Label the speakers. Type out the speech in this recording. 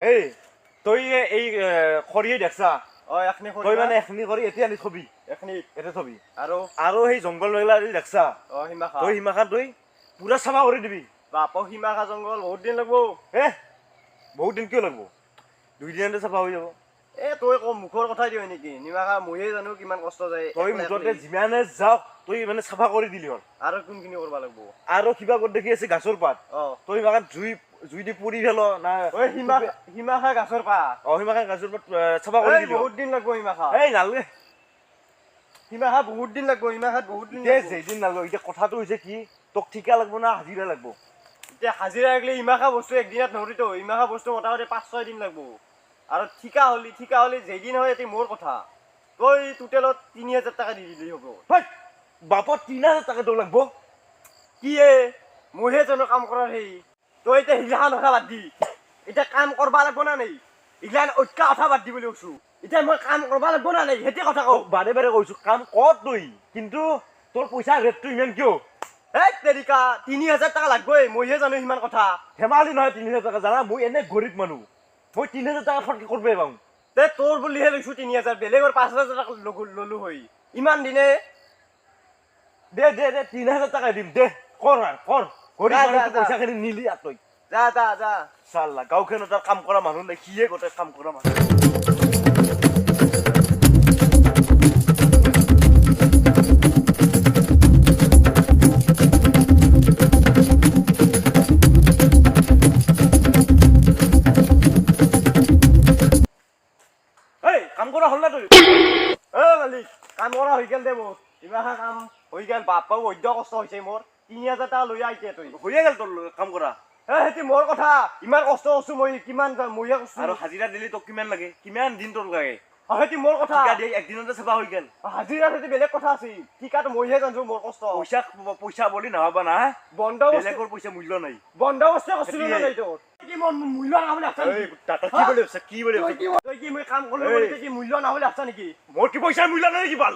Speaker 1: এই তই এই খৰিয়ে দেখছা
Speaker 2: এখনি
Speaker 1: তই মানে এখনি কৰি এতিয়া আনি থবি
Speaker 2: এখনি
Speaker 1: এতিয়া থবি
Speaker 2: আৰু
Speaker 1: সেই জংঘল মেলা দেখছা
Speaker 2: হিমাখা
Speaker 1: তই হিমাখান তই পুৰা চাফা কৰি দিবি
Speaker 2: বাপ হিমাখা জংঘল বহুত দিন লাগব
Speaker 1: বহুত দিন কিয় লাগব 2 দিনতে চাফা হৈ যাব
Speaker 2: তই মুখৰ কথাই দিয় নেকি নিমাখা ময়ে জানো কিমান কষ্ট যায়
Speaker 1: তই মুঠতে যিমানে যাওক তই মানে চাফা কৰি দিলি হ'ল
Speaker 2: আৰু কোনখিনি কৰিব লাগব আৰু
Speaker 1: কিবা কৰি দেখি আছে গাছৰ পাত তই মাখান জুই দি পুৰি ফেল না
Speaker 2: হিমাখা গাছৰ পাত
Speaker 1: হিমাখান গাছৰ পাত চাফা কৰি দিলি
Speaker 2: বহুত দিন লাগব হিমাখা
Speaker 1: নালগে
Speaker 2: হিমাখা বহুত দিন লাগব হিমাখাত বহুত দিন
Speaker 1: যেদিন নালগে এতিয়া কথাটো হৈছে কি তোক ঠিকা লাগব না হাজিৰা লাগব
Speaker 2: এতিয়া হাজিৰা লাগিলে হিমাখা বস্তু একদিনত নৰিতো হিমাখা বস্তু মোটামুটি 5-6 দিন লাগব আৰু ঠিকা হলি যেদিন হয় এটি মোৰ কথা তই টোটেলত 3000 টাকা দি দিলি হ'ব
Speaker 1: বাপত 3000 টাকা তো লাগব
Speaker 2: কি মইহে জানো কাম কৰাৰ হেই তই এতিয়া হিলাখান কথা বাদ দি এতিয়া কাম কৰবা লাগব না নাই ইগলান ঐক্যা কথা বাদ দি বুলি কৈছো এতিয়া মই কাম কৰবা লাগব না নাই হেতি কথা কও
Speaker 1: বাৰে বাৰে কৈছো কাম কৰ তই কিন্তু তোৰ পইচা ৰেটটো ইমান কিয়
Speaker 2: তেৰিকা 3000 টাকা লাগবই মইহে জানো ইমান কথা
Speaker 1: ধেমালি নহয় 3000 টাকা জানা মই এনে গৰীব মানুহ মই 3000 টাকা ফটকে কৰবে পাওঁ
Speaker 2: তোৰ বুলিহে লৈছো 3000 বেলেগৰ 5000 টাকা ললো হয় ইমান দিনে
Speaker 1: দে 3000 টাকা দিম দে কৰ গৰীব মানুহ পইচাখিনি নিলি তই
Speaker 2: যা
Speaker 1: চাল্লা গাঁওখনত কাম কৰা মানুহ নাই সিয়ে গোটেই কাম কৰা মানুহ কাম কৰা হ'ল না তই
Speaker 2: মালিক কাম কৰা হৈ গেল দে মোৰ ইমাখা কাম হৈ গেল বাপ বৈদ্য কষ্ট হৈছে মোৰ 3000 টাকা লৈ আহিছে তই
Speaker 1: হৈয়ে গেল তোৰ কাম কৰা
Speaker 2: হেতি মোৰ কথা ইমান কষ্ট কৰছো মই কিমান মইহে কৰছো
Speaker 1: আৰু হাজিৰা দিলি তোক কিমান লাগে কিমান দিন তোৰ লাগে
Speaker 2: হেতি মোৰ কথা
Speaker 1: একদিনতে চাফা হৈ গেল
Speaker 2: হাজিৰা হেতি বেলেগ কথা আছে ঠিকাটো মইহে জানো মোৰ কষ্ট
Speaker 1: পইচা বুলি নাভাবা না বেলেগৰ পইচা মূল্য নাই
Speaker 2: বন্দবস্ত কৰছিলো না নাই তোৰ কি মোৰ মূল্য নাহলে আছে
Speaker 1: কি বুলি
Speaker 2: তই কি মই কাম কৰিলো কি মূল্য নাহলে আছে নেকি
Speaker 1: মোৰ কি পইচাৰ মূল্য নাই নেকি পাল